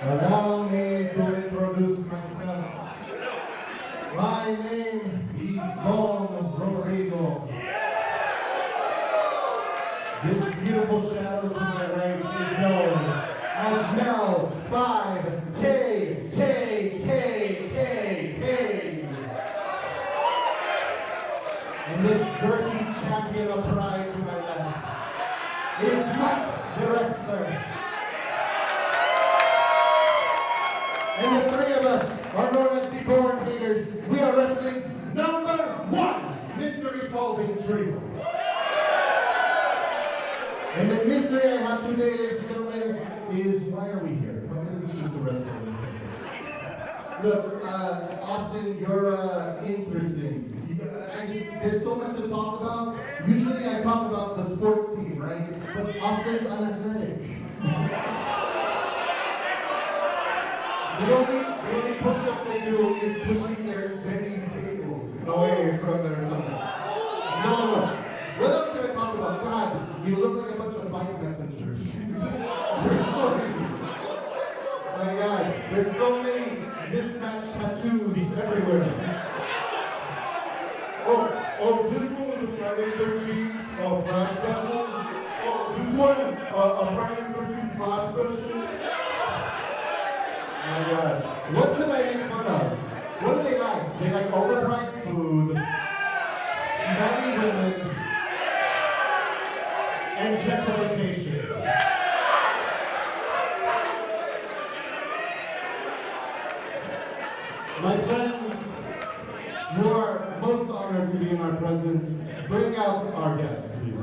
Allow me to introduce myself. My name is Don Rodrigo. This beautiful shadow to my right is known as Mel 5K. And this girthy champion of pride to my left is not the wrestler. And the three of us are known as the Born Haters. We are wrestling's #1 mystery solving trio. And the mystery I have today, ladies and gentlemen, is why are we here? Why did we choose to wrestle? Look, Austin, you're interesting. There's so much to talk about. Usually I talk about the sports team, right? But Austin's unathletic. The only push-up they do is pushing their Benny's table away from their mother. No. What else can I talk about? God, you look like a bunch of bike messengers. My God, there's so many mismatched tattoos everywhere. Oh, this one was a Friday 13th flash special. Oh, this one, a Friday 13th flash special. My God, what could I make fun of? What do they like? They like overpriced food, smelly women, and gentrification. My friends, you are most honored to be in our presence. Bring out our guests, please.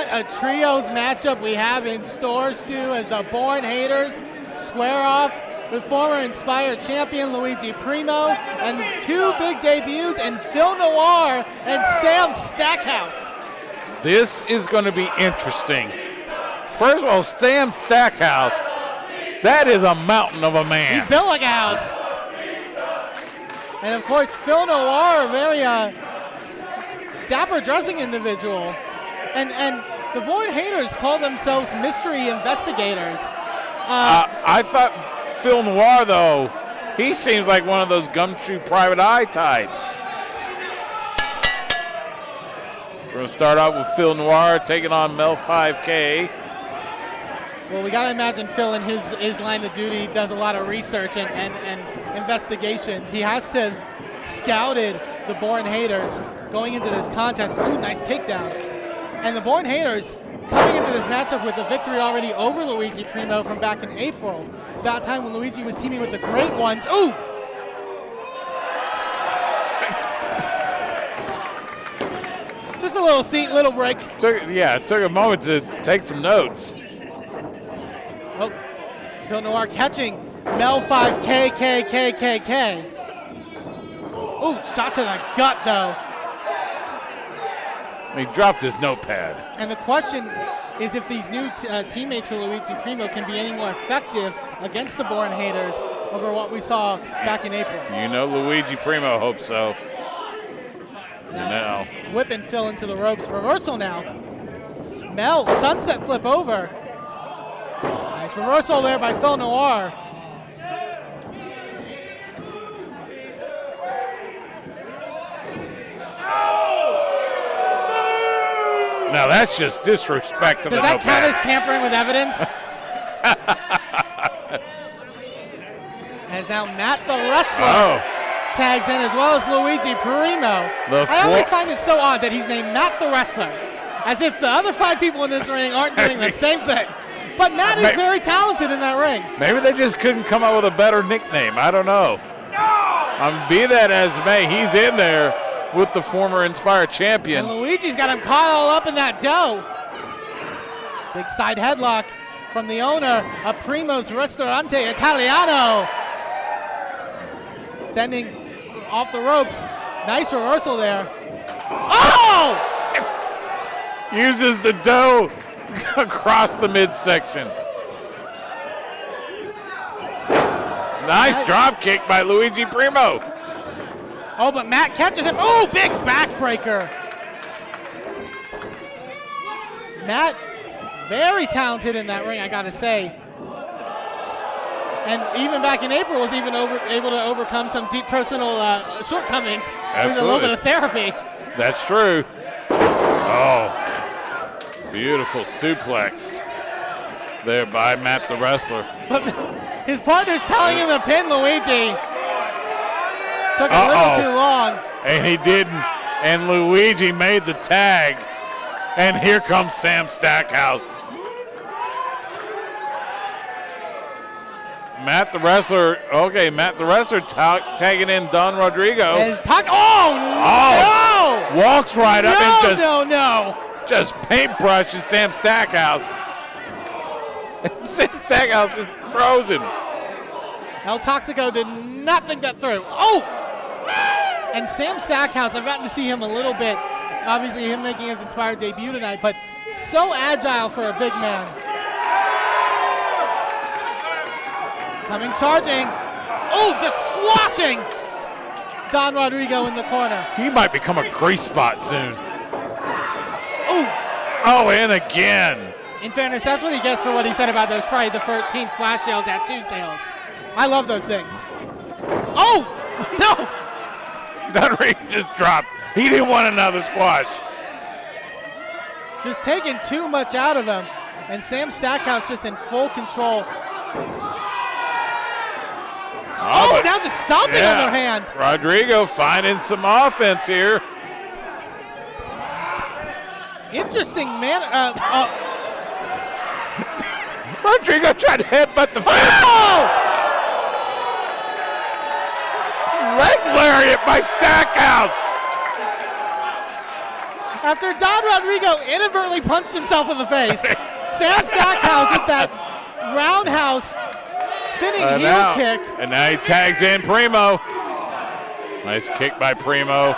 what a trios matchup we have in store, Stu, as the Born Haters square off with former Inspired champion Luigi Primo and 2 big debuts in Phil Noir and Sam Stackhouse. This is going to be interesting. First of all, Sam Stackhouse, that is a mountain of a man. He's built like a house. And of course, Phil Noir, a very dapper dressing individual. And the Born Haters call themselves mystery investigators. I thought Phil Noir, though, he seems like one of those gumshoe private eye types. We're going to start out with Phil Noir taking on Mel 5K. Well, we got to imagine Phil in his line of duty does a lot of research and investigations. He has to scouted the Born Haters going into this contest. Ooh, nice takedown. And the Born Haters coming into this matchup with a victory already over Luigi Primo from back in April. That time when Luigi was teaming with the Great Ones. Ooh! Just a little seat, little break. It took a moment to take some notes. Oh, Phil Noir catching Mel 5K. Ooh, shot to the gut though. He dropped his notepad. And the question is if these new teammates for Luigi Primo can be any more effective against the Born Haters over what we saw back in April. You know Luigi Primo hopes so. Now. Whipping Phil into the ropes. Reversal now. Mel, sunset flip over. Nice reversal there by Phil Noir. Now that's just disrespect to the notepad. Does that count as tampering with evidence? As now Matt the Wrestler tags in, as well as Luigi Primo. I always find it so odd that he's named Matt the Wrestler, as if the other 5 people in this ring aren't doing the same thing. But Matt is very talented in that ring. Maybe they just couldn't come up with a better nickname. I don't know. Be that as may, he's in there with the former Inspired champion. And Luigi's got him caught all up in that dough. Big side headlock from the owner of Primo's Ristorante Italiano. Sending off the ropes. Nice reversal there. Oh! Uses the dough across the midsection. Nice drop kick by Luigi Primo. Oh, but Matt catches him. Oh, big backbreaker. Matt, very talented in that ring, I gotta say. And even back in April was even able to overcome some deep personal shortcomings with a little bit of therapy. That's true. Oh, beautiful suplex there by Matt the Wrestler. But his partner's telling him to pin Luigi. Took a little too long. And he didn't. And Luigi made the tag. And here comes Sam Stackhouse. Matt the Wrestler, tagging in Don Rodrigo. No! Walks right up and No! Just paintbrushes Sam Stackhouse. And Sam Stackhouse is frozen. El Toxico did not think that through. Oh! And Sam Stackhouse, I've gotten to see him a little bit. Obviously, him making his Inspired debut tonight, but so agile for a big man. Coming charging. Oh, just squashing Don Rodrigo in the corner. He might become a grease spot soon. Ooh. Oh, and again. In fairness, that's what he gets for what he said about those Friday the 13th flash sale tattoo sales. I love those things. Oh, no. Don Rodrigo just dropped. He didn't want another squash. Just taking too much out of him. And Sam Stackhouse just in full control. Oh, now just stomping on their hand. Rodrigo finding some offense here. Interesting man. Rodrigo tried to headbutt the fence. Oh! Leg lariat by Stackhouse. After Don Rodrigo inadvertently punched himself in the face, Sam Stackhouse with that roundhouse spinning heel kick. And now he tags in Primo. Nice kick by Primo.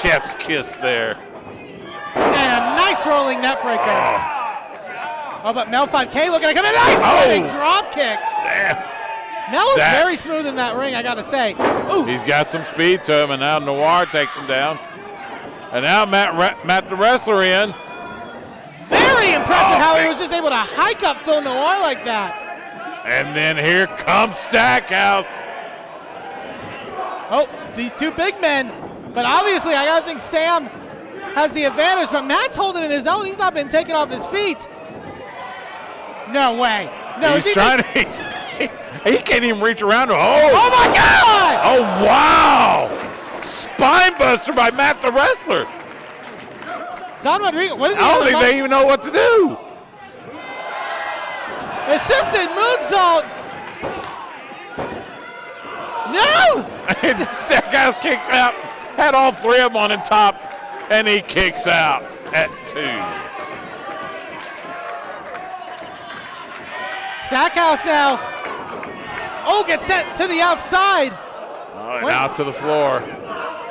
Chef's kiss there. And a nice rolling neck breaker. Oh, but Mel 5K looking to come in. Nice spinning drop kick. Damn. Mel is very smooth in that ring, I gotta say. Ooh. He's got some speed to him, and now Noir takes him down. And now Matt the wrestler in. Very impressive how he was just able to hike up Phil Noir like that. And then here comes Stackhouse. Oh, these two big men. But obviously, I gotta think Sam has the advantage, but Matt's holding in his own. He's not been taken off his feet. No way. No, he's trying to. He can't even reach around. Oh my God! Oh, wow. Spine buster by Matt the wrestler. Don Rodrigo, what is he? I don't think they even know what to do. Assisted moonsault. No! And Stackhouse kicks out. Had all three of them on the top, and he kicks out at 2. Stackhouse now. Oh, gets sent to the outside. Oh, and out to the floor.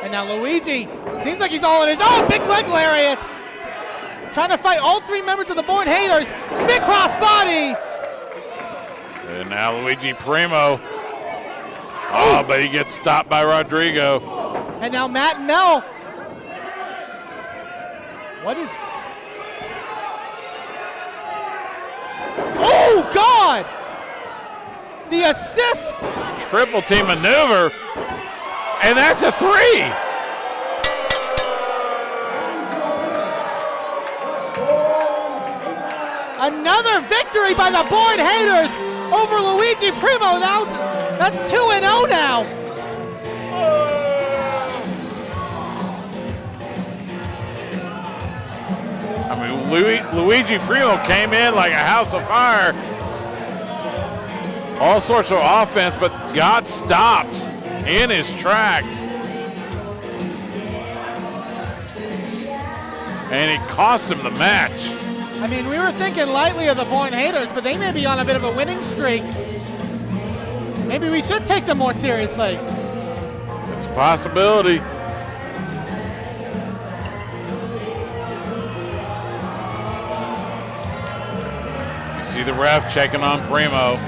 And now Luigi, seems like he's all in his own. Big leg lariat. Trying to fight all 3 members of the Born Haters. Big cross body. And now Luigi Primo. Oh, but he gets stopped by Rodrigo. And now Matt and Mel. What is... Oh, God! The assist! Triple team maneuver. And that's a 3. Another victory by the Born Haters over Luigi Primo. That's 2-0 now. I mean, Luigi Primo came in like a house of fire. All sorts of offense, but got stopped in his tracks. And it cost him the match. I mean, we were thinking lightly of the Born Haters, but they may be on a bit of a winning streak. Maybe we should take them more seriously. It's a possibility. You see the ref checking on Primo.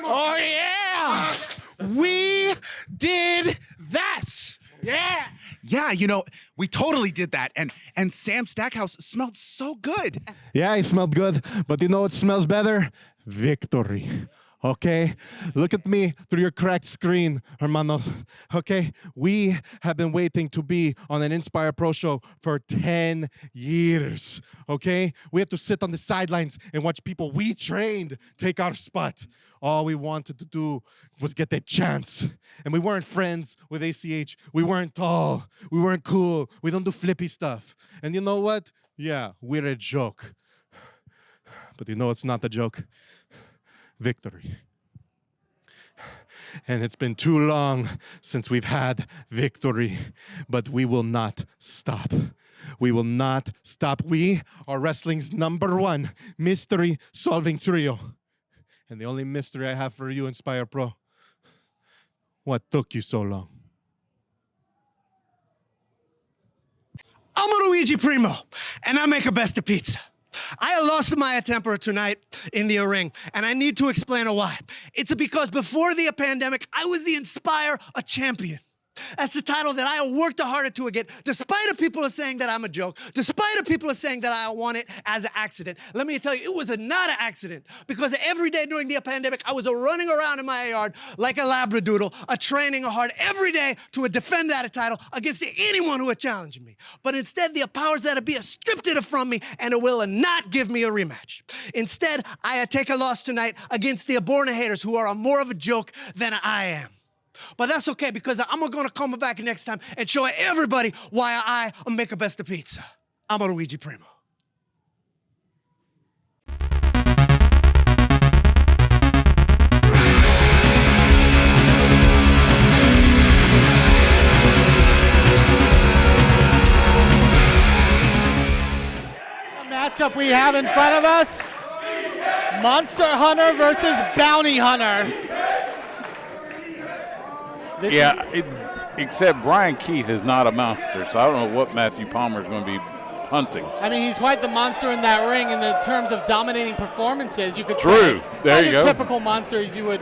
Oh yeah! We did that! Yeah! Yeah, you know, we totally did that. And Sam Stackhouse smelled so good. Yeah, it smelled good, but you know what smells better? Victory. Okay? Look at me through your cracked screen, hermanos. Okay? We have been waiting to be on an Inspire Pro show for 10 years. Okay? We had to sit on the sidelines and watch people we trained take our spot. All we wanted to do was get that chance. And we weren't friends with ACH. We weren't tall. We weren't cool. We don't do flippy stuff. And you know what? Yeah, we're a joke. But you know it's not a joke? Victory. And it's been too long since we've had victory, but we will not stop. We will not stop. We are wrestling's #1 mystery solving trio. And the only mystery I have for you, Inspire Pro, what took you so long? I'm a Luigi Primo, and I make a best of pizza. I lost my temper tonight in the ring, and I need to explain why. It's because before the pandemic, I was the Inspire a champion. That's the title that I worked harder to get, despite the people are saying that I'm a joke, despite the people are saying that I won it as an accident. Let me tell you, it was not an accident, because every day during the pandemic, I was running around in my yard like a labradoodle, training hard every day to defend that title against anyone who would challenge me. But instead, the powers that be stripped it from me, and it will not give me a rematch. Instead, I take a loss tonight against the born haters, who are more of a joke than I am. But that's okay, because I'm going to come back next time and show everybody why I make a best of pizza. I'm a Luigi Primo. The matchup we have in front of us, Monster Hunter versus Bounty Hunter. Except Bryan Keith is not a monster, so I don't know what Matthew Palmer is going to be hunting. I mean, he's quite the monster in that ring in the terms of dominating performances, you could True. say. There Not you your go. typical monsters you would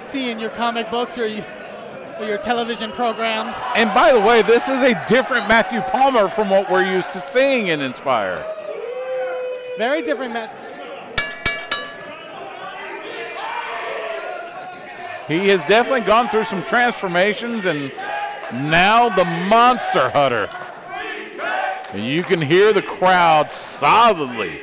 see in your comic books or your television programs. And by the way, this is a different Matthew Palmer from what we're used to seeing in Inspire. Very different. He has definitely gone through some transformations, and now the Monster Hunter. And you can hear the crowd solidly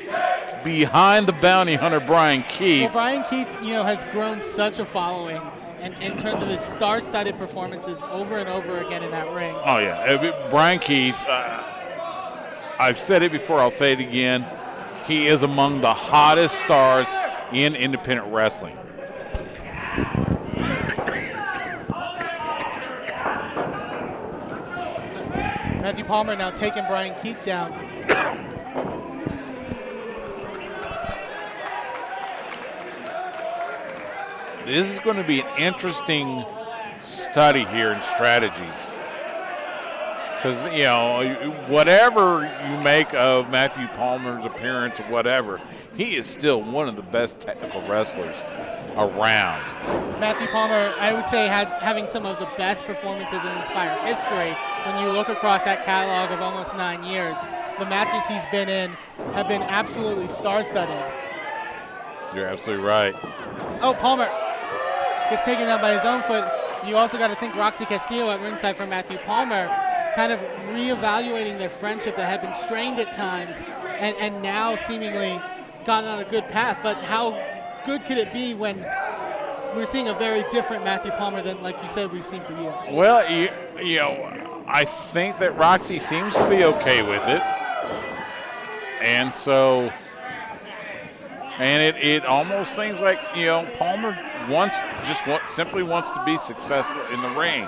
behind the Bounty Hunter, Bryan Keith. Well, Bryan Keith, has grown such a following, and in terms of his star-studded performances over and over again in that ring. Oh yeah, Bryan Keith. I've said it before. I'll say it again. He is among the hottest stars in independent wrestling. Matthew Palmer now taking Bryan Keith down. This is going to be an interesting study here in strategies. Because, whatever you make of Matthew Palmer's appearance or whatever, he is still one of the best technical wrestlers around. Matthew Palmer, I would say, having some of the best performances in Inspire history. When you look across that catalog of almost 9 years, the matches he's been in have been absolutely star-studded. You're absolutely right. Oh, Palmer gets taken down by his own foot. You also got to think Roxy Castillo at ringside for Matthew Palmer, kind of reevaluating their friendship that had been strained at times, and now seemingly gotten on a good path. But how good could it be when we're seeing a very different Matthew Palmer than, like you said, we've seen for years? Well, I think that Roxy seems to be okay with it. And so, it almost seems like, Palmer simply wants to be successful in the ring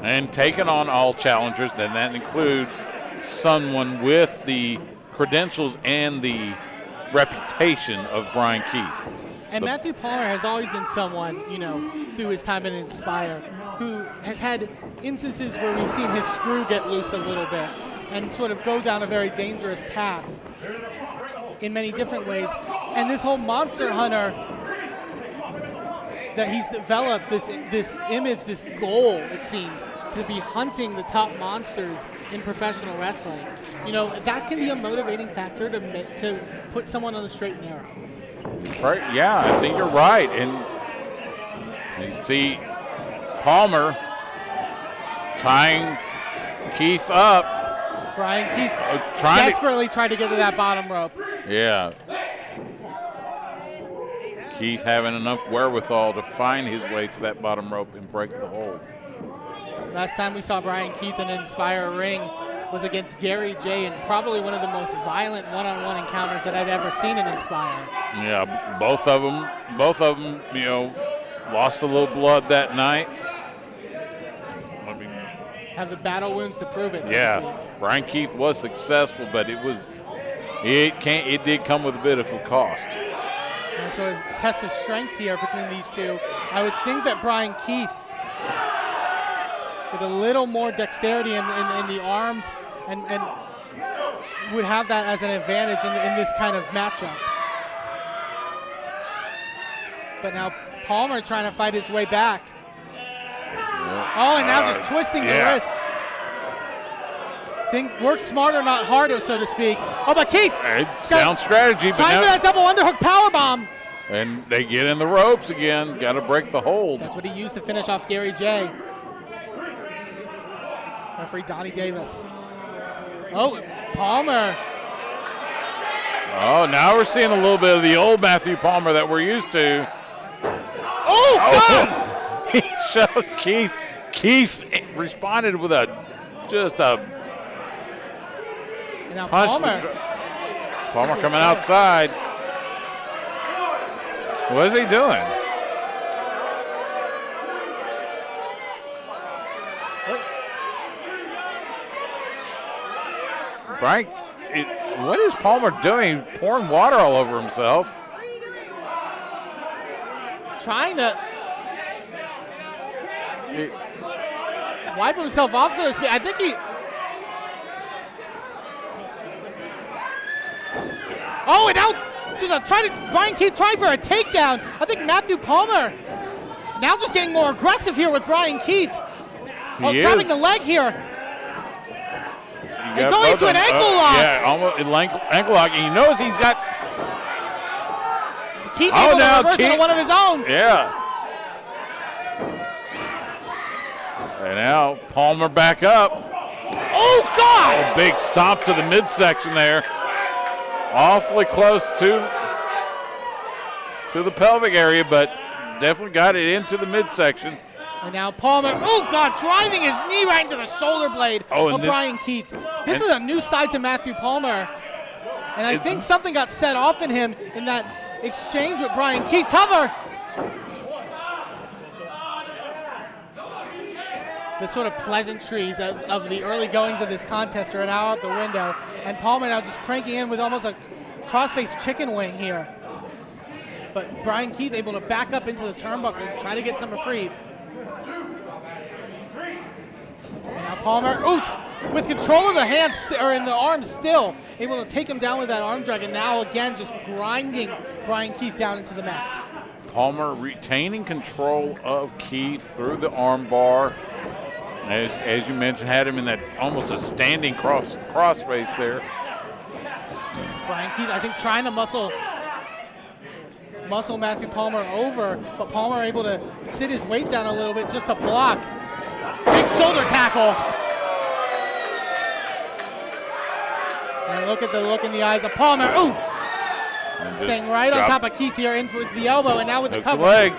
and taking on all challengers. Then that includes someone with the credentials and the reputation of Bryan Keith. And Matthew Palmer has always been someone, through his time in Inspire, who has had instances where we've seen his screw get loose a little bit and sort of go down a very dangerous path in many different ways. And this whole Monster Hunter that he's developed, this image, this goal, it seems, to be hunting the top monsters in professional wrestling. That can be a motivating factor to put someone on the straight and narrow. Right, yeah, I think you're right. And you see Palmer tying Keith up. Bryan Keith desperately tried to get to that bottom rope. Yeah. Keith having enough wherewithal to find his way to that bottom rope and break the hold. Last time we saw Bryan Keith in an Inspire ring was against Gary J, and probably one of the most violent one-on-one encounters that I've ever seen in Inspire. Yeah, both of them, lost a little blood that night. have the battle wounds to prove it. So to Yeah, speak. Bryan Keith was successful, but it did come with a bit of a cost. So a test of strength here between these two. I would think that Bryan Keith, with a little more dexterity in the arms, and would have that as an advantage in this kind of matchup. But now Palmer trying to fight his way back. Oh, and now just twisting the wrist. Work smarter, not harder, so to speak. Oh, but Keith! Sound strategy, but trying for that double underhook powerbomb. And they get in the ropes again. Got to break the hold. That's what he used to finish off Gary J. Referee Donnie Davis. Oh, Palmer. Oh, now we're seeing a little bit of the old Matthew Palmer that we're used to. Oh, God! He showed Keith. Keith responded with just a And now punch. Palmer coming outside. What is he doing? Bryan, what is Palmer doing? Pouring water all over himself. Trying to wipe himself off, so to speak. I think he. Oh, and now Bryan Keith trying for a takedown. I think Matthew Palmer now just getting more aggressive here with Bryan Keith. Trapping the leg here. And going to an ankle lock. Yeah, almost ankle lock. And he knows he's got. Keith able to reverse Keith, on one of his own. Yeah. And now Palmer back up. Oh, God! A big stomp to the midsection there. Awfully close to the pelvic area, but definitely got it into the midsection. And now Palmer, oh God, driving his knee right into the shoulder blade of Bryan Keith. This is a new side to Matthew Palmer. And I think something got set off in him in that exchange with Bryan Keith. Cover! The sort of pleasantries of the early goings of this contest are now out the window. And Palmer now just cranking in with almost a cross-faced chicken wing here. But Bryan Keith able to back up into the turnbuckle and try to get some reprieve. And now Palmer, with control of the hands, or in the arms still, able to take him down with that arm drag, and now again just grinding Bryan Keith down into the mat. Palmer retaining control of Keith through the arm bar. As you mentioned, had him in that almost a standing cross face there. Bryan Keith, I think, trying to muscle Matthew Palmer over, but Palmer able to sit his weight down a little bit just to block. Big shoulder tackle. And look at the look in the eyes of Palmer. Ooh! Staying right on top of Keith here, in with the elbow, and now with the cover. Leg.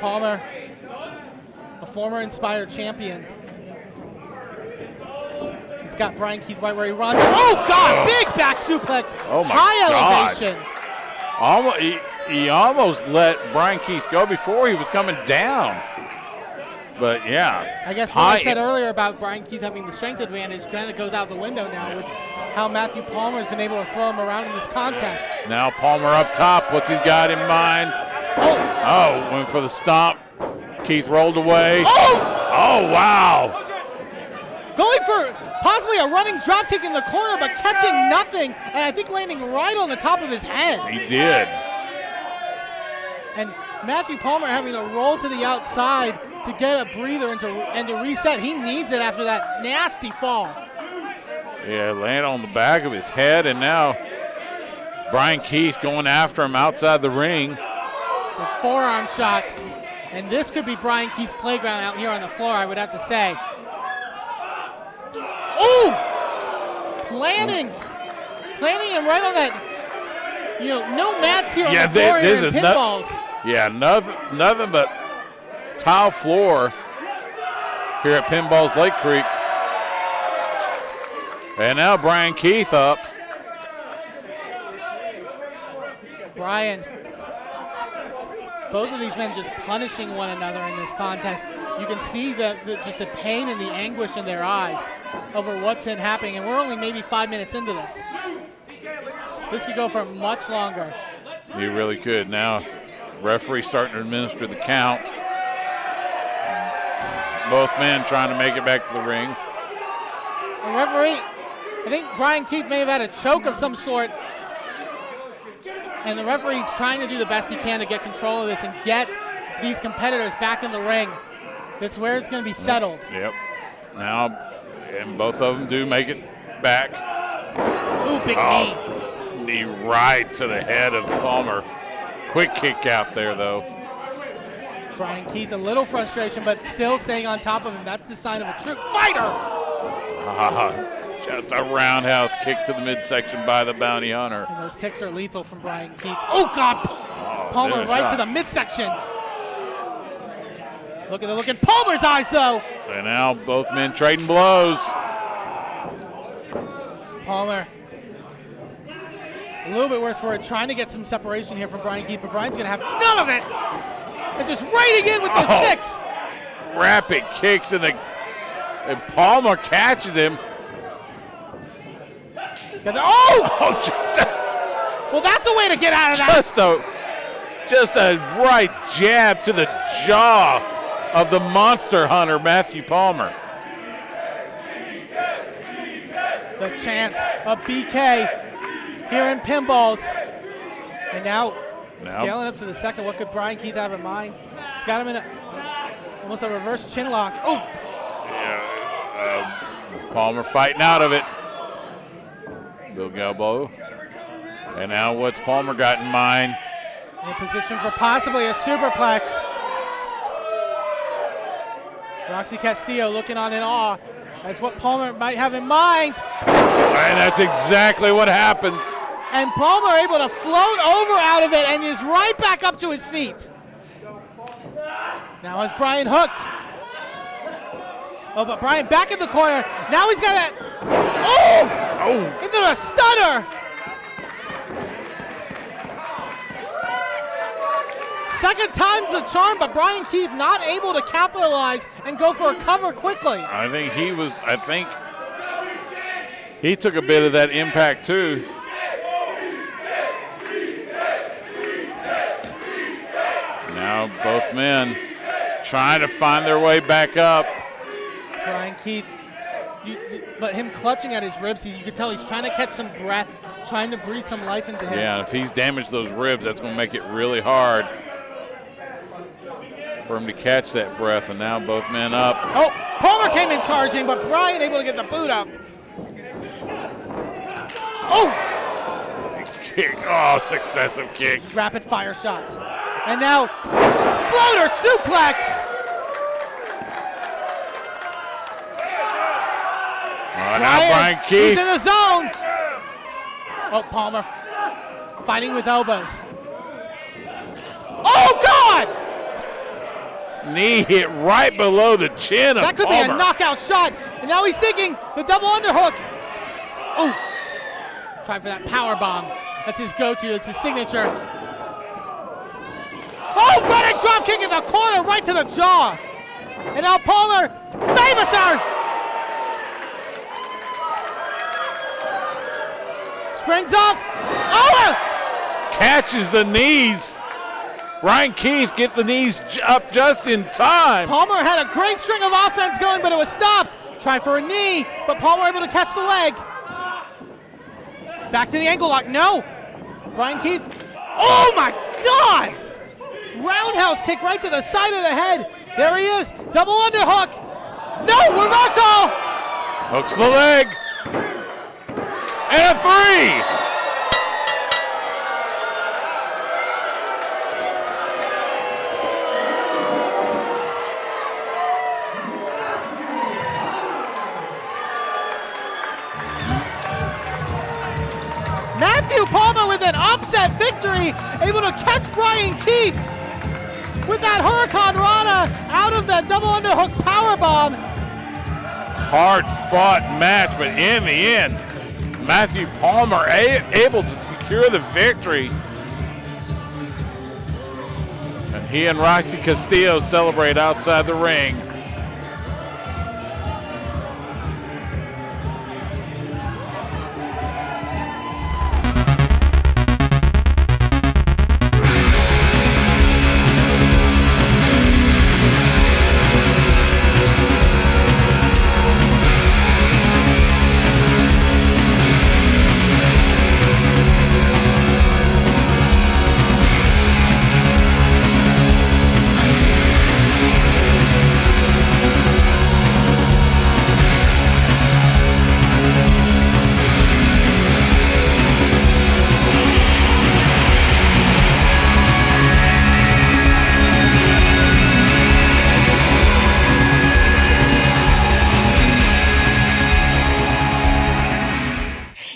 Palmer, a former Inspired champion. He's got Bryan Keith right where he runs. Oh God! Big back suplex. Oh my High God. elevation. He almost let Bryan Keith go before he was coming down. But yeah. I guess what I said earlier about Bryan Keith having the strength advantage kind of goes out the window now with how Matthew Palmer has been able to throw him around in this contest. Now Palmer up top. What's he got in mind? Oh, went for the stomp. Keith rolled away. Oh, wow. Going for possibly a running drop kick in the corner, but catching nothing, and I think landing right on the top of his head. He did. And Matthew Palmer having to roll to the outside to get a breather and to reset. He needs it after that nasty fall. Yeah, land on the back of his head, and now Bryan Keith going after him outside the ring. The forearm shot. And this could be Bryan Keith's playground out here on the floor, I would have to say. Ooh! Planting him right on that, no mats here on the floor here in pinballs. Nothing but tile floor here at Pinballs Lake Creek. And now Bryan Keith up. Bryan Both of these men just punishing one another in this contest. You can see just the pain and the anguish in their eyes over what's been happening, and we're only maybe 5 minutes into this. This could go for much longer. You really could. Now, referee starting to administer the count. Both men trying to make it back to the ring. The referee, I think Bryan Keith may have had a choke of some sort, and the referee's trying to do the best he can to get control of this and get these competitors back in the ring. This is where it's going to be settled. Yep. Now, and both of them do make it back. Ooh, big knee. Knee right to the head of Palmer. Quick kick out there, though. Bryan Keith, a little frustration, but still staying on top of him. That's the sign of a true fighter. Just a roundhouse kick to the midsection by the bounty hunter. And those kicks are lethal from Bryan Keith. Oh, God. Palmer right to the midsection. Look at the look in Palmer's eyes, though. And now both men trading blows. Palmer, a little bit worse for it, trying to get some separation here from Bryan Keith, but Bryan's going to have none of it. And just raining in with those kicks. Rapid kicks, and Palmer catches him. Well, that's a way to get out of that. Just a right jab to the jaw of the monster hunter, Matthew Palmer. The chance of BK here in pinballs. And now scaling up to the second. What could Bryan Keith have in mind? He's got him in almost a reverse chin lock. Oh! Yeah, Palmer fighting out of it. Big elbow. And now what's Palmer got in mind? In position for possibly a superplex. Roxy Castillo looking on in awe. That's what Palmer might have in mind. And that's exactly what happens. And Palmer able to float over out of it and is right back up to his feet. Now has Bryan hooked. Oh, but Bryan back in the corner. Now he's got that. Oh! Into the stunner. Second time's the charm, but Bryan Keith not able to capitalize and go for a cover quickly. I think he took a bit of that impact too. Now both men trying to find their way back up. Bryan Keith, but him clutching at his ribs, you could tell he's trying to catch some breath, trying to breathe some life into him. Yeah, if he's damaged those ribs, that's going to make it really hard for him to catch that breath. And now both men up. Oh, Palmer came in charging, but Bryan able to get the boot up. Oh! Kick, oh, successive kicks. Rapid fire shots. And now, exploder suplex! Now Bryan Keith. He's in the zone. Oh, Palmer fighting with elbows. Oh, God! Knee hit right below the chin of That could Palmer. be a knockout shot. And now he's thinking the double underhook. Oh, try for that power bomb. That's his go-to. That's his signature. Oh, running drop kick in the corner right to the jaw. And now Palmer, famouser. Springs up. Oh! Catches the knees. Bryan Keith gets the knees up just in time. Palmer had a great string of offense going, but it was stopped. Tried for a knee, but Palmer able to catch the leg. Back to the ankle lock. No. Bryan Keith. Oh my God! Roundhouse kick right to the side of the head. There he is. Double underhook. No, reversal. Hooks the leg. And a 3. Matthew Palmer with an upset victory, able to catch Bryan Keith with that Hurricane Rana out of the double underhook powerbomb. Hard fought match, but in the end, Matthew Palmer able to secure the victory. And He and Roxy Castillo celebrate outside the ring.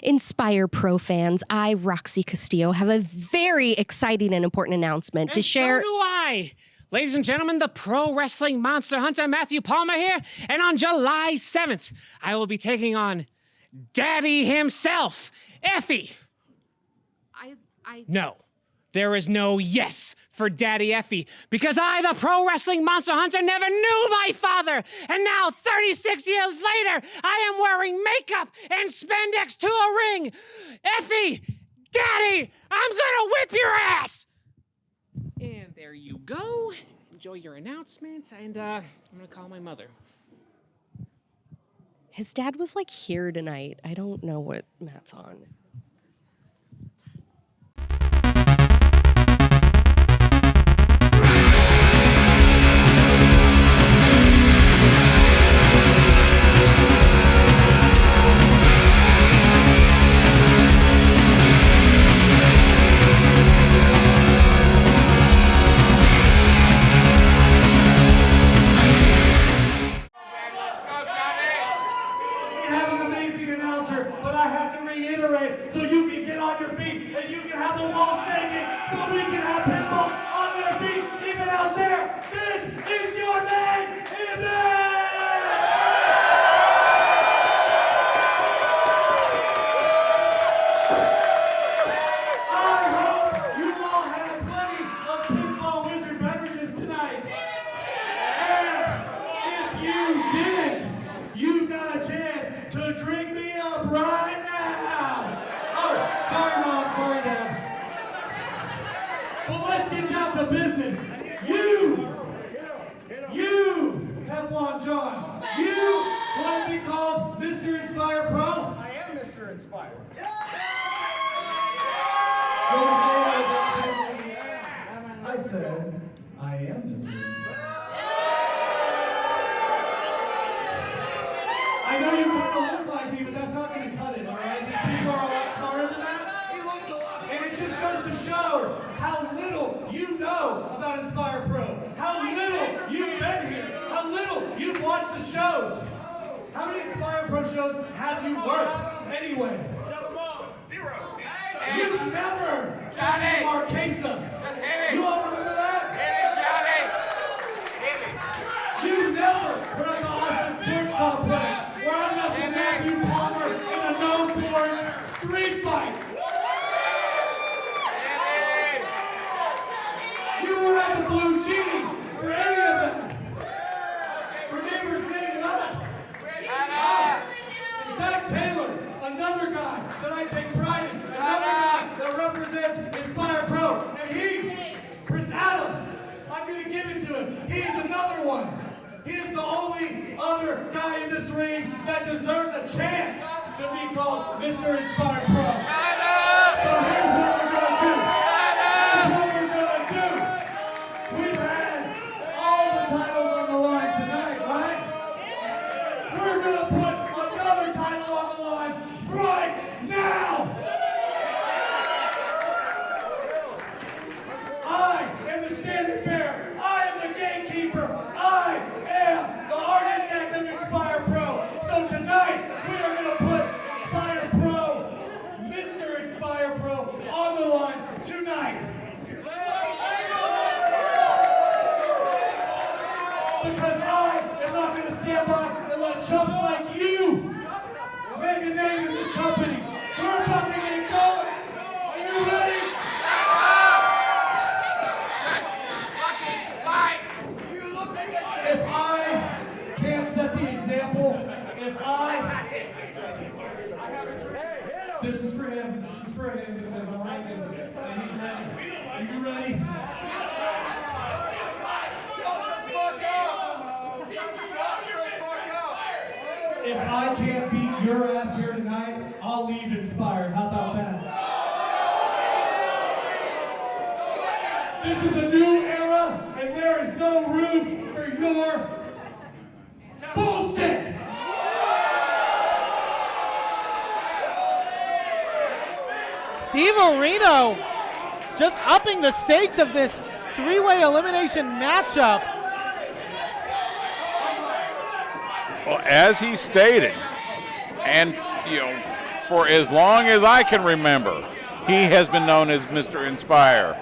Inspire Pro fans, I, Roxy Castillo, have a very exciting and important announcement to share. So do I. Ladies and gentlemen, the pro wrestling monster hunter Matthew Palmer here, and on July 7th, I will be taking on Daddy himself, Effie. No, there is no yes for Daddy Effie, because I, the pro wrestling monster hunter, never knew my father, and now 36 years later, I am wearing makeup and spandex to a ring. Effie, Daddy, I'm gonna whip your ass. And there you go. Enjoy your announcement, and I'm gonna call my mother. His dad was like here tonight. I don't know what Matt's on. But I have to reiterate so you can get on your feet and you can have the wall shaking so we can have people on their feet even out there. This is your main event! I hope you all had plenty of Pinball Wizard beverages tonight. And if you didn't, you've got a chance to drink me up right now. Oh, sorry, Mom, sorry, Dad. But let's get down to business. You, Teflon Jon, you want to be called Mr. Inspire Pro? I am Mr. Inspire. You want to say that? I said, I am Mr. Inspire. I know you kind of look like me, but that's not going to cut it, all right? These people are a lot smarter than that. He looks a lot. And it just goes to show how little you know about Inspire Pro. How little you've been here. How little you've watched the shows. How many Inspire Pro shows have you worked? Anyway. You've never been to Marquesa. You all remember that? You've never been at the Austin Sports Complex where I wrestled Matthew Palmer in a no-board street fight. You were at the Blue Genie for any of that. Remember getting left. Zach Taylor, another guy that I take pride in, another guy that represents Inspire Pro. And he, Prince Adam, I'm going to give it to him. He is another one. He is the only other guy in this ring that deserves a chance to be called Mr. Inspire Pro. So here's what we're going to do. Here's what we're going to do. We've had all the titles on the line tonight, right? We're going to put another title on the line right now. I am the standard bearer. I am the gatekeeper. I am the architect of Inspire Pro. So tonight, we are going to put Inspire Pro, Mr. Inspire Pro, on the line tonight. Because I am not going to stand by and let chumps like you make a name in this company. We're about to get going. Are you ready? This is for him. This is for him because I like him. And he's ready. Are you ready? Shut the fuck up! If I can't beat your ass here tonight, I'll leave inspired. How about that? This is a new era, and there is no room for your bullshit! Steve Reno just upping the stakes of this three-way elimination matchup. Well, as he stated, and for as long as I can remember, he has been known as Mr. Inspire.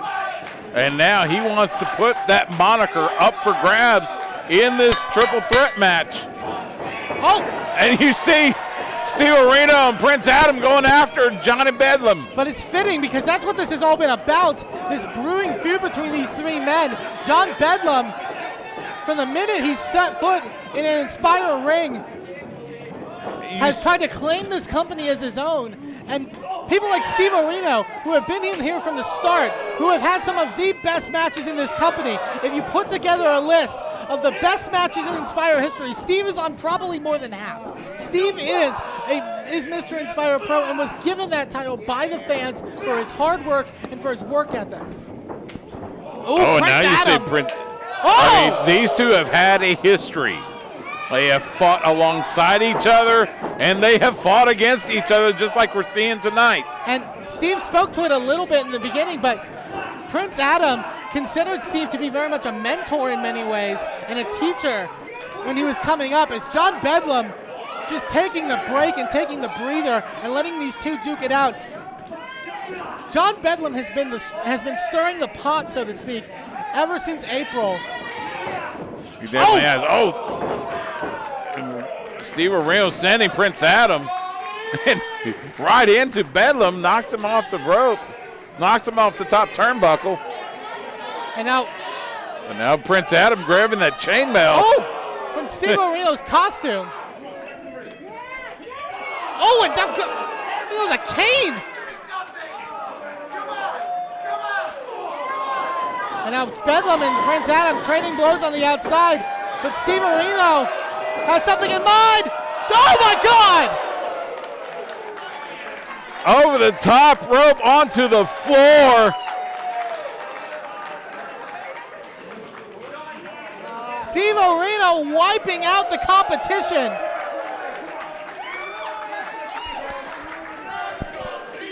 And now he wants to put that moniker up for grabs in this triple threat match. Oh! And you see Steve Reno and Prince Adam going after Johnny Bedlam. But it's fitting because that's what this has all been about, this brewing feud between these three men. John Bedlam, from the minute he set foot in an Inspire ring, has tried to claim this company as his own. And people like Steve Reno, who have been in here from the start, who have had some of the best matches in this company, if you put together a list of the best matches in Inspire history, Steve is on probably more than half. Steve is Mr. Inspire Pro and was given that title by the fans for his hard work and for his work ethic. Oh, now you say Prince. I mean, these two have had a history. They have fought alongside each other, and they have fought against each other just like we're seeing tonight. And Steve spoke to it a little bit in the beginning, but Prince Adam considered Steve to be very much a mentor in many ways and a teacher when he was coming up, as John Bedlam just taking the break and taking the breather and letting these two duke it out. John Bedlam has been stirring the pot, so to speak, ever since April. He definitely has. And Steve Reno sending Prince Adam right into Bedlam, knocks him off the rope, knocks him off the top turnbuckle. And now Prince Adam grabbing that chainmail. Oh, from Steve Reno's costume. Oh, and that was a cane. And now Bedlam and Prince Adam trading blows on the outside, but Steve Reno has something in mind. Oh my God! Over the top rope onto the floor. Steve Reno wiping out the competition.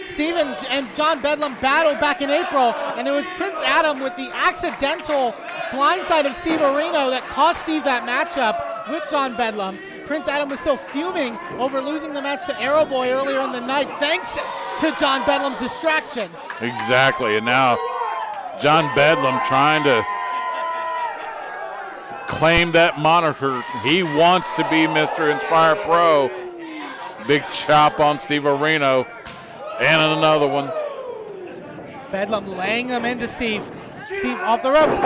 Steve and John Bedlam battled back in April, and it was Prince Adam with the accidental blindside of Steve Reno that cost Steve that matchup with John Bedlam. Prince Adam was still fuming over losing the match to Arrow Boy earlier in the night, thanks to John Bedlam's distraction. Exactly, and now John Bedlam trying to claim that moniker. He wants to be Mr. Inspire Pro. Big chop on Steve Reno. And another one. Bedlam laying them into Steve. Steve off the ropes.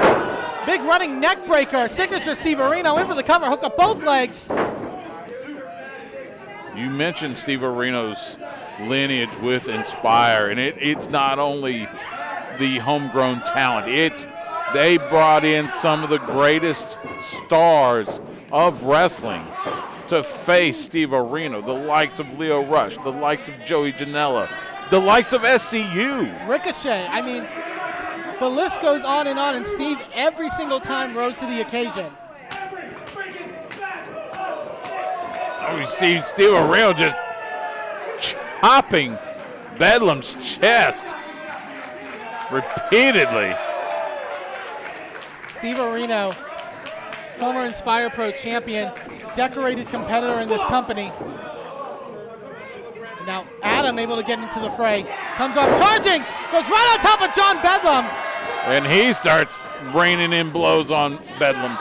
Big running neck breaker. Signature Steve Reno in for the cover. Hook up both legs. You mentioned Steve Reno's lineage with Inspire, and it's not only the homegrown talent. They brought in some of the greatest stars of wrestling to face Steve Reno, the likes of Leo Rush, the likes of Joey Janela, the likes of SCU. Ricochet. I mean, the list goes on, and Steve every single time rose to the occasion. We see Steve Reno just chopping Bedlam's chest repeatedly. Steve Reno, former Inspire Pro champion, decorated competitor in this company. Now Adam able to get into the fray. Comes up charging, goes right on top of John Bedlam. And he starts raining in blows on Bedlam.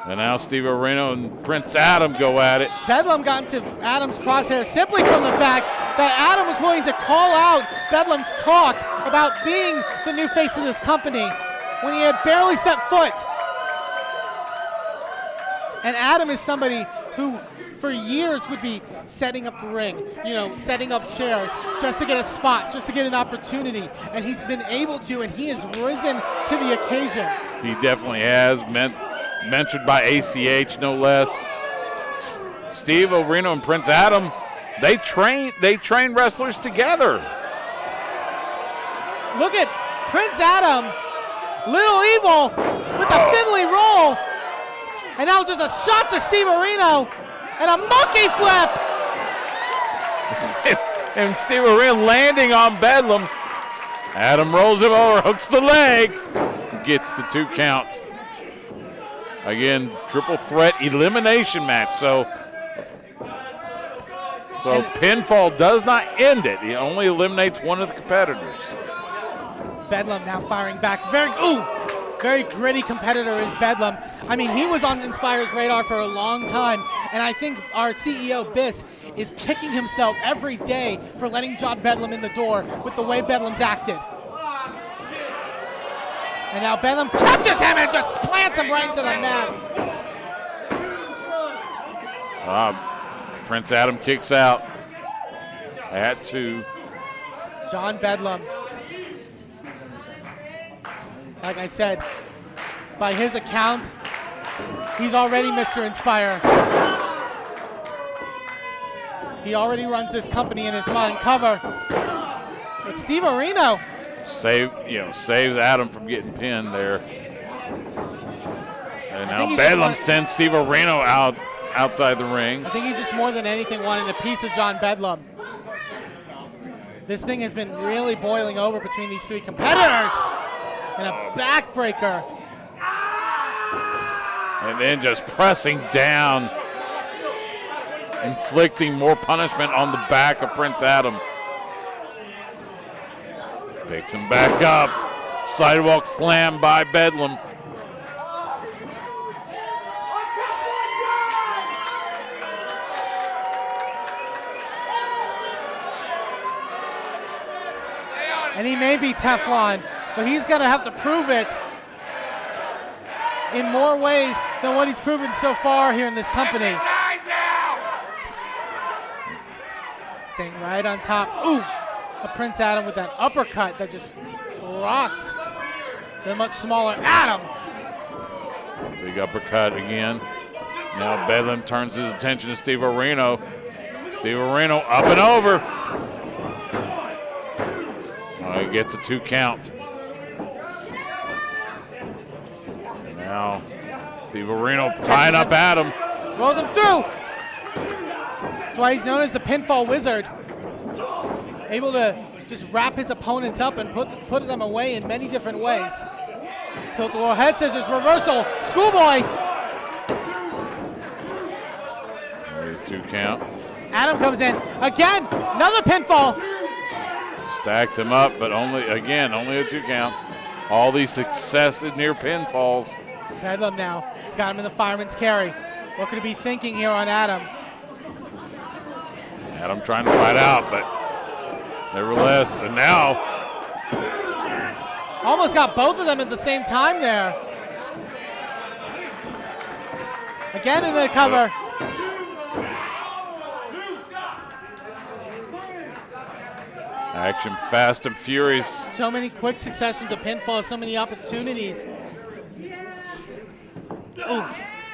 And now Steve Reno and Prince Adam go at it. Bedlam got into Adam's crosshair simply from the fact that Adam was willing to call out Bedlam's talk about being the new face of this company when he had barely stepped foot. And Adam is somebody who for years would be setting up the ring, setting up chairs just to get a spot, just to get an opportunity. And he's been able to, and he has risen to the occasion. He definitely has, mentored by ACH no less. Steve Reno and Prince Adam, they train wrestlers together. Look at Prince Adam, Little Evil with a fiddly roll. And now just a shot to Steve Reno and a monkey flip. And Steve Reno landing on Bedlam. Adam rolls him over, hooks the leg, gets the 2 count. Again, triple threat elimination match. So pinfall does not end it. He only eliminates one of the competitors. Bedlam now firing back. Very gritty competitor is Bedlam. I mean, he was on Inspire's radar for a long time, and I think our CEO, Biss, is kicking himself every day for letting John Bedlam in the door with the way Bedlam's acted. And now Bedlam catches him and just plants him right into the mat. Prince Adam kicks out at 2. John Bedlam, like I said, by his account, he's already Mr. Inspire. He already runs this company in his mind. Cover. But Steve Reno saves Adam from getting pinned there. And now Bedlam sends Steve Reno outside the ring. I think he just more than anything wanted a piece of John Bedlam. This thing has been really boiling over between these 3 competitors. And a backbreaker. And then just pressing down, inflicting more punishment on the back of Prince Adam. Picks him back up. Sidewalk slam by Bedlam. And he may be Teflon, but he's going to have to prove it in more ways than what he's proven so far here in this company. Staying right on top. Ooh, a Prince Adam with that uppercut that just rocks the much smaller Adam. Big uppercut again. Now Bedlam turns his attention to Steve Reno. Steve Reno up and over. He gets a 2 count. Now, Steve Reno tying up Adam. Rolls him through. That's why he's known as the pinfall wizard. Able to just wrap his opponents up and put them away in many different ways. Tilt-a-whirl head scissors, reversal, schoolboy. 2 count. Adam comes in, again, another pinfall. Stacks him up, but only a 2 count. All these successive near pinfalls. Bedlam now, he's got him in the fireman's carry. What could he be thinking here on Adam? Adam trying to fight out, but nevertheless, and now. Almost got both of them at the same time there. Again in the cover. Action fast and furious. So many quick successions of pinfalls, so many opportunities. Ooh,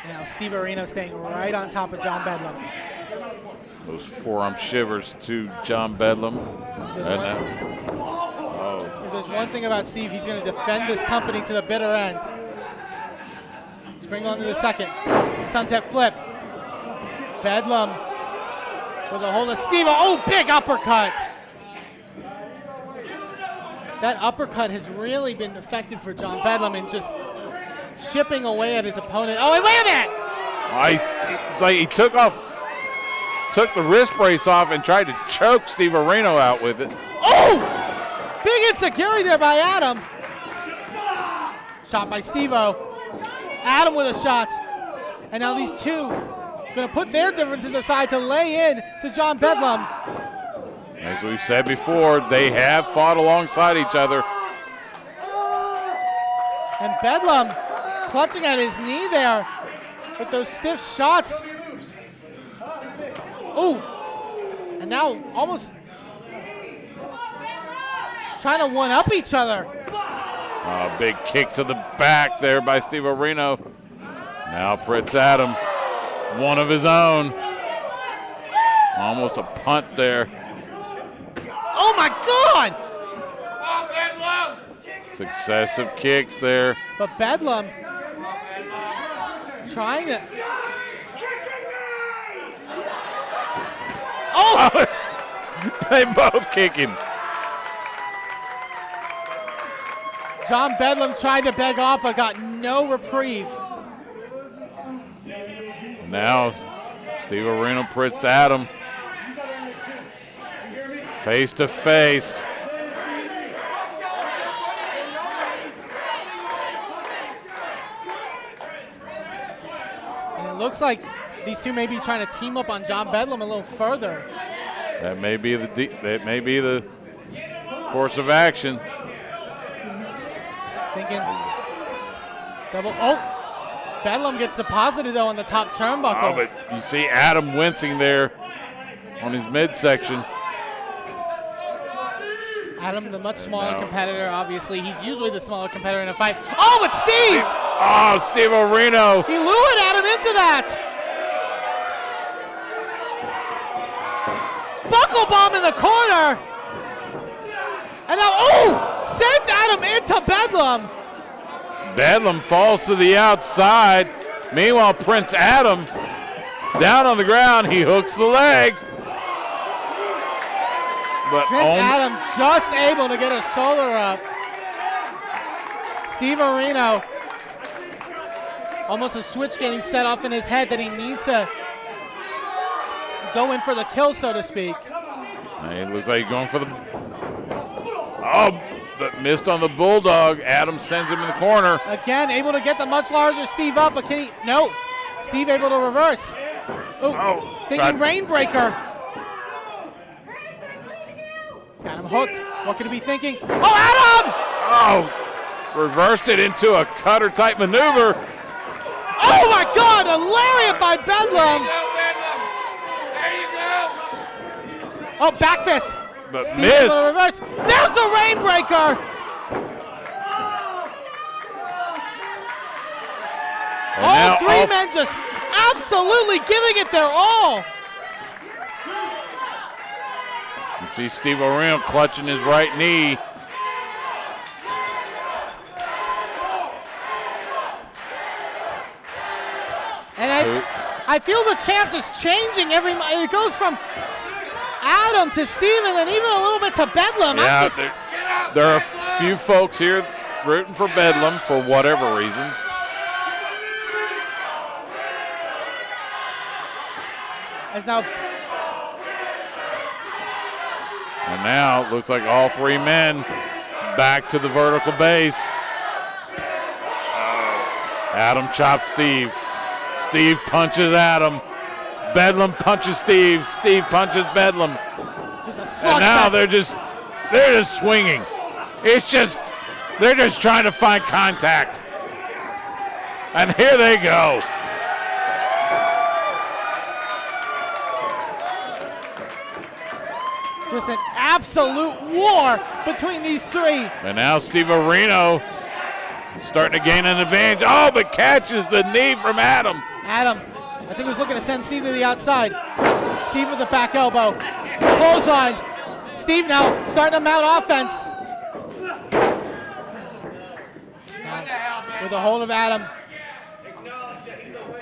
now Steve Reno staying right on top of John Bedlam. Those forearm shivers to John Bedlam. If there's one thing about Steve, he's going to defend this company to the bitter end. Spring onto the second. Sunset flip. Bedlam with a hold of Steve. Oh, big uppercut. That uppercut has really been effective for John Bedlam in just chipping away at his opponent. Oh, wait a minute! It's like he took the wrist brace off and tried to choke Steve Reno out with it. Oh! Big insecurity there by Adam. Shot by Steve-O. Adam with a shot. And now these two going to put their differences aside to lay in to John Bedlam. As we've said before, they have fought alongside each other. And Bedlam clutching at his knee there. with those stiff shots. Ooh, and now almost trying to one-up each other. A big kick to the back there by Steve Reno. Now Prince Adam, one of his own. Almost a punt there. Oh my God! Successive kicks there. But Bedlam trying to. Oh! They both kick him. John Bedlam tried to beg off, but got no reprieve. Now, Steve Reno, Prince Adam, face to face. And it looks like these two may be trying to team up on John Bedlam a little further. That may be the course of action. Thinking double. Oh! Bedlam gets deposited though on the top turnbuckle. Oh, but you see Adam wincing there on his midsection. Adam, the much smaller competitor, obviously. He's usually the smaller competitor in a fight. Oh, but Steve! Oh, Steve Reno. He lured Adam into that. Buckle bomb in the corner. And now, oh! Sends Adam into Bedlam. Bedlam falls to the outside. Meanwhile, Prince Adam down on the ground. He hooks the leg. But Prince Adam just able to get a shoulder up. Steve Reno, almost a switch getting set off in his head that he needs to go in for the kill, so to speak. It looks like he's going for the. Oh, but missed on the Bulldog. Adam sends him in the corner. Again, able to get the much larger Steve up, but can he? No. Steve able to reverse. Ooh, thinking Rainbreaker. He's got him hooked. What could he be thinking? Oh, Adam! Oh, reversed it into a cutter type maneuver. Oh my God, a lariat by Bedlam. Oh, back fist. But Steve missed. able to reverse. There's the Rainbreaker. And All now three men just absolutely giving it their all. You see Steve Reno clutching his right knee. And I feel the chant is changing every. It goes from Adam to Steve, and then even a little bit to Bedlam. Yeah, there are a few folks here rooting for Bedlam for whatever reason. As now. And now it looks like all three men back to the vertical base. Adam chops Steve. Steve punches Adam. Bedlam punches Steve. Steve punches Bedlam. And now they're just swinging. They're just trying to find contact. And here they go. Just an absolute war between these three. And now Steve Reno starting to gain an advantage. Oh, but catches the knee from Adam. Adam, I think he was looking to send Steve to the outside. Steve with the back elbow. Clothesline. Steve now starting to mount offense. Now, with a hold of Adam.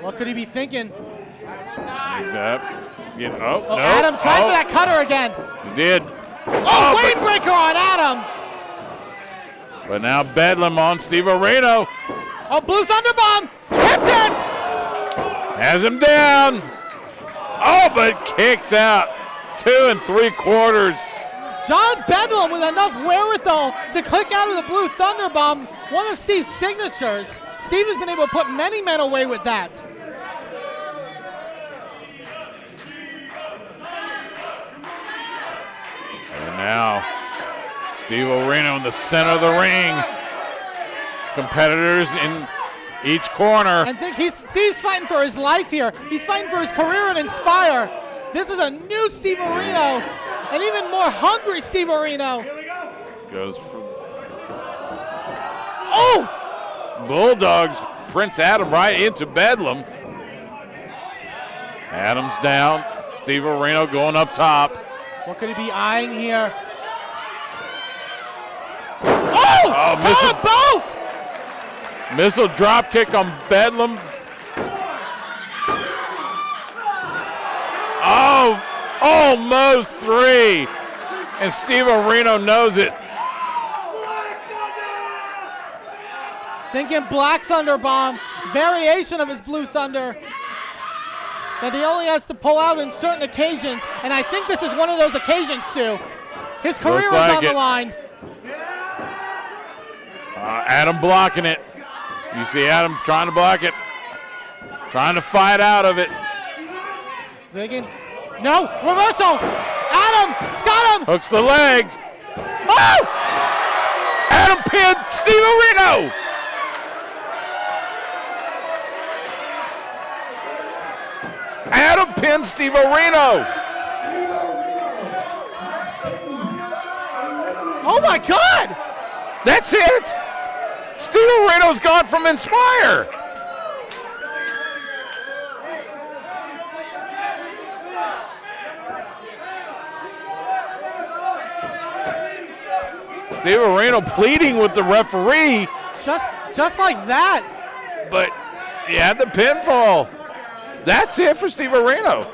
What could he be thinking? No. Adam tried for that cutter again. He did. Oh, Rainbreaker on Adam. But now Bedlam on Steve Reno. Oh, Blue Thunderbomb. Hits it. Has him down. Oh, but kicks out. 2 3/4. John Bedlam with enough wherewithal to click out of the Blue Thunderbomb, one of Steve's signatures. Steve has been able to put many men away with that. And now Steve Reno in the center of the ring. Competitors in each corner. And think Steve's fighting for his life here. He's fighting for his career and Inspire. This is a new Steve Reno, an even more hungry Steve Reno. Goes for Bulldogs. Prince Adam right into Bedlam. Adam's down. Steve Reno going up top. What could he be eyeing here? Both! Missile drop kick on Bedlam. Oh, almost 3. And Steve Reno knows it. Thinking Black Thunder Bomb, variation of his Blue Thunder that he only has to pull out in certain occasions. And I think this is one of those occasions, Stu. His career is on the line. Adam blocking it. You see Adam trying to block it. Trying to fight out of it. Zigging. No, reversal. Adam, it's got him. Hooks the leg. Oh! Adam pinned Steve Reno. Adam pinned Steve Reno. Oh my God! That's it. Steve Reno's gone from Inspire. Steve Reno pleading with the referee. Just like that. But he had the pinfall. That's it for Steve Reno.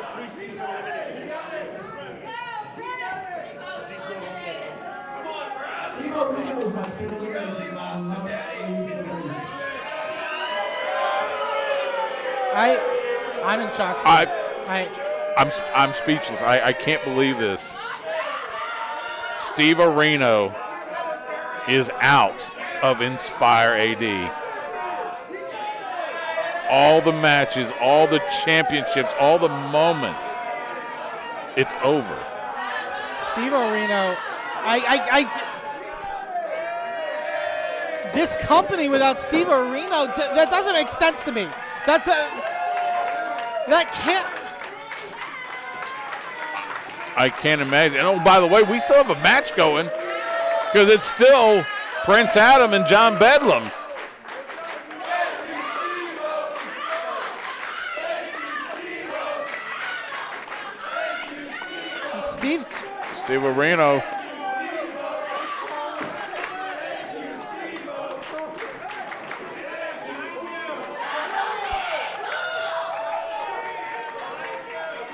I'm in shock. I'm speechless. I can't believe this. Steve Reno is out of Inspire AD. All the matches, all the championships, all the moments. It's over. Steve Reno, this company without Steve Reno, that doesn't make sense to me. That can't. I can't imagine. And oh, by the way, we still have a match going because it's still Prince Adam and John Bedlam. Steve Reno.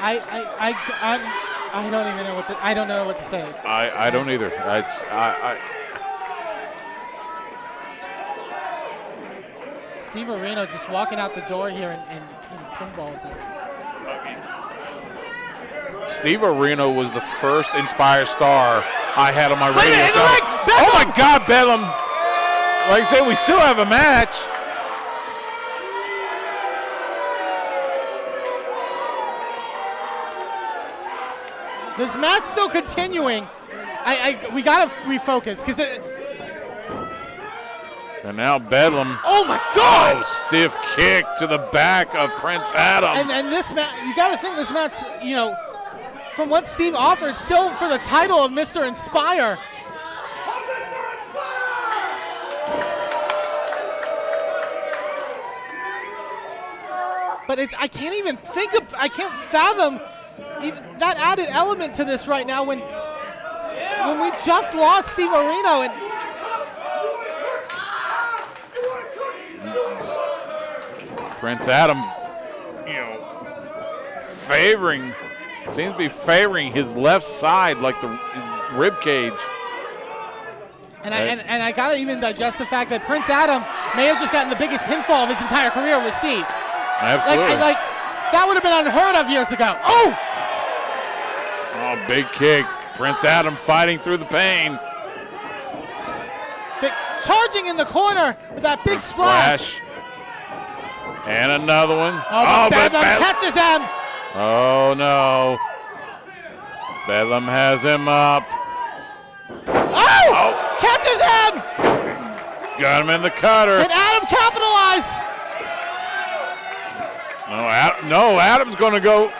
I don't even know I don't know what to say. I don't either. Steve Reno just walking out the door here in pinballs. Steve Reno was the first Inspire star I had on my radio show. Oh my God, Bedlam! Like I said, we still have a match. This match still continuing. We gotta refocus because. And now Bedlam. Oh my God! Oh, stiff kick to the back of Prince Adam. And this match, you gotta think this match, you know, from what Steve offered, still for the title of Mr. Inspire. But I can't even think of, I can't fathom even that added element to this right now when we just lost Steve Reno and Prince Adam, you know, seems to be favoring his left side like the rib cage. And I gotta even digest the fact that Prince Adam may have just gotten the biggest pinfall of his entire career with Steve. Absolutely. Like that would have been unheard of years ago. Oh! Oh, big kick. Prince Adam fighting through the pain. Charging in the corner with that big splash. And another one. Oh, Bedlam catches him. Oh, no. Bedlam has him up. Oh! Catches him! Got him in the cutter. Can Adam capitalize? No, Adam's going to go.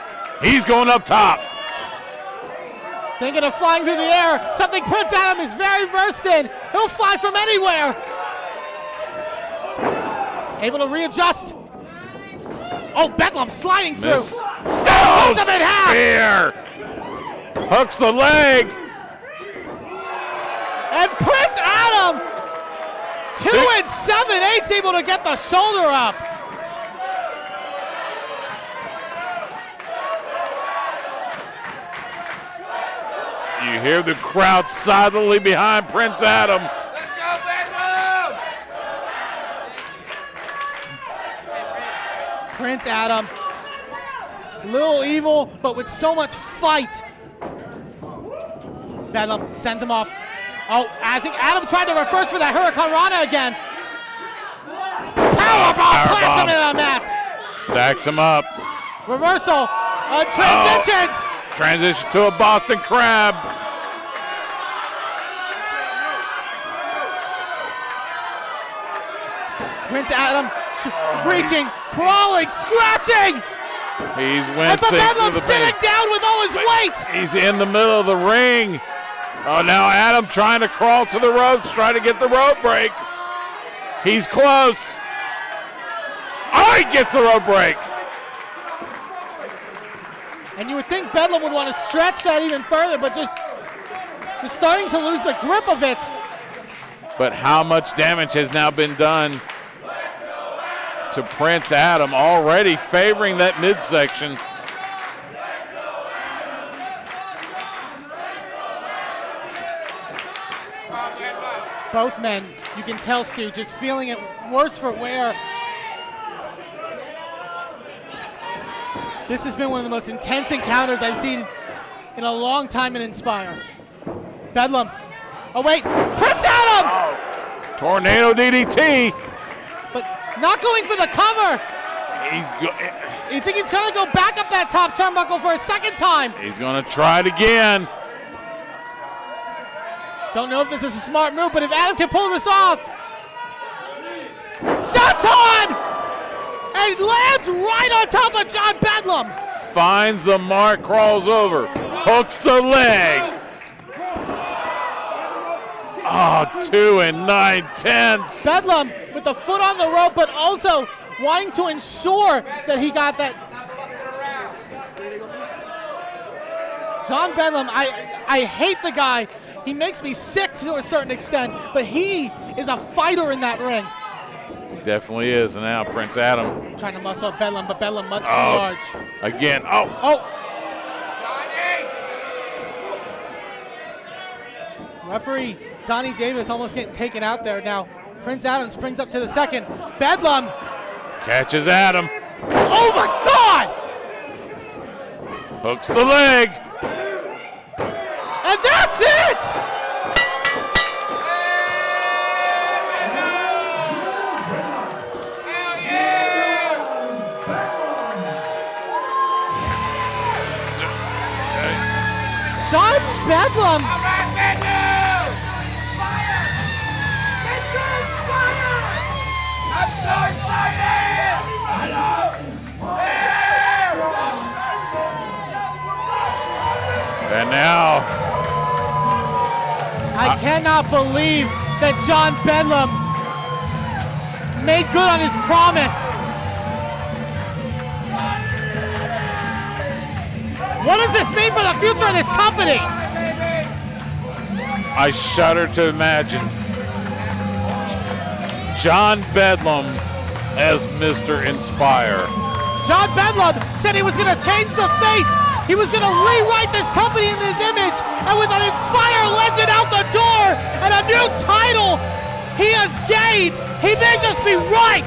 He's going up top. Thinking of flying through the air. Something Prince Adam is very versed in. He'll fly from anywhere. Able to readjust. Oh, Bedlam sliding through. Oh, spear. Hooks the leg. And Prince Adam, 2 7/8, able to get the shoulder up. You hear the crowd silently behind Prince Adam. Prince Adam, little evil, but with so much fight. Bedlam sends him off. Oh, I think Adam tried to reverse for that Hurricane Rana again. Powerbomb plants him in the mat. Stacks him up. Reversal. Transitions. Transition to a Boston Crab. Prince Adam reaching, crawling, scratching. He's But wincing Bedlam to the sitting base. down with all his weight. He's in the middle of the ring. Oh, now Adam trying to crawl to the ropes, trying to get the rope break. He's close. Oh, he gets the rope break. And you would think Bedlam would want to stretch that even further, but just starting to lose the grip of it. But how much damage has now been done to Prince Adam, already favoring that midsection. Both men, you can tell, Stu, just feeling it worse for wear. This has been one of the most intense encounters I've seen in a long time in Inspire. Bedlam. Oh, wait. Prince Adam! Oh. Tornado DDT. But not going for the cover. You think he's trying to go back up that top turnbuckle for a second time? He's going to try it again. Don't know if this is a smart move, but if Adam can pull this off. Senton! And he lands right on top of John Bedlam. Finds the mark, crawls over, hooks the leg. Oh, 2 9/10. Bedlam with the foot on the rope, but also wanting to ensure that he got that. John Bedlam, I hate the guy. He makes me sick to a certain extent, but he is a fighter in that ring. He definitely is. And now Prince Adam trying to muscle up Bedlam, but Bedlam much too large. Again. Referee Donnie Davis almost getting taken out there. Now Prince Adam springs up to the second. Bedlam catches Adam. Oh my God! Hooks the leg. And that's it! John Bedlam. I'm so excited! And now I cannot believe that John Bedlam made good on his promise. What does this mean for the future of this company? I shudder to imagine John Bedlam as Mr. Inspire. John Bedlam said he was going to change the face. He was going to rewrite this company in his image. And with an Inspire legend out the door and a new title he has gained, he may just be right.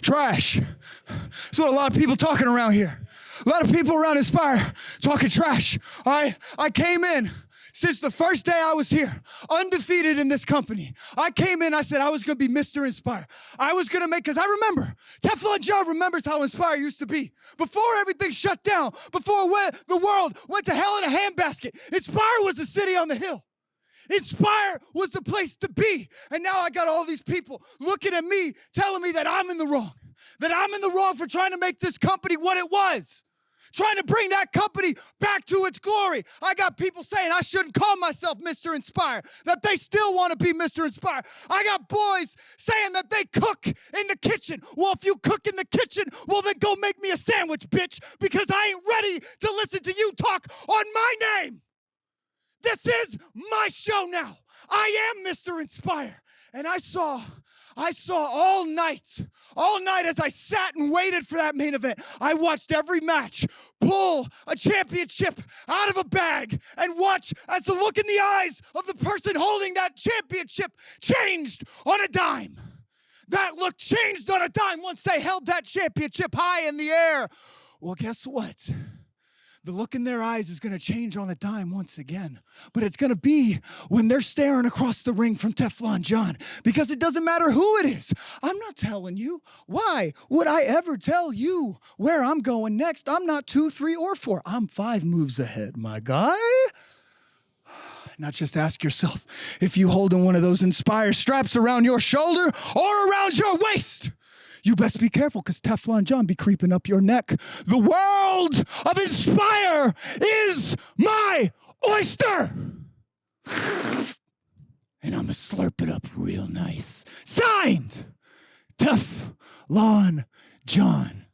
Trash. That's what a lot of people talking around here. A lot of people around Inspire talking trash. All right? I came in since the first day I was here, undefeated in this company. I came in, I said I was going to be Mr. Inspire. I was going to make, because I remember, Teflon Jon remembers how Inspire used to be. Before everything shut down, before the world went to hell in a handbasket, Inspire was the city on the hill. Inspire was the place to be. And now I got all these people looking at me, telling me that I'm in the wrong. That I'm in the wrong for trying to make this company what it was. Trying to bring that company back to its glory. I got people saying I shouldn't call myself Mr. Inspire, that they still want to be Mr. Inspire. I got boys saying that they cook in the kitchen. Well, if you cook in the kitchen, well, then go make me a sandwich, bitch, because I ain't ready to listen to you talk on my name. This is my show now. I am Mr. Inspire. And I saw all night as I sat and waited for that main event. I watched every match pull a championship out of a bag and watch as the look in the eyes of the person holding that championship changed on a dime. That look changed on a dime once they held that championship high in the air. Well, guess what? The look in their eyes is going to change on a dime once again. But it's going to be when they're staring across the ring from Teflon Jon. Because it doesn't matter who it is. I'm not telling you. Why would I ever tell you where I'm going next? I'm not 2, 3, or 4. I'm 5 moves ahead, my guy. Now just ask yourself if you holding one of those Inspire straps around your shoulder or around your waist. You best be careful, because Teflon Jon be creeping up your neck. The world of Inspire is my oyster. And I'm going to slurp it up real nice. Signed, Teflon Jon.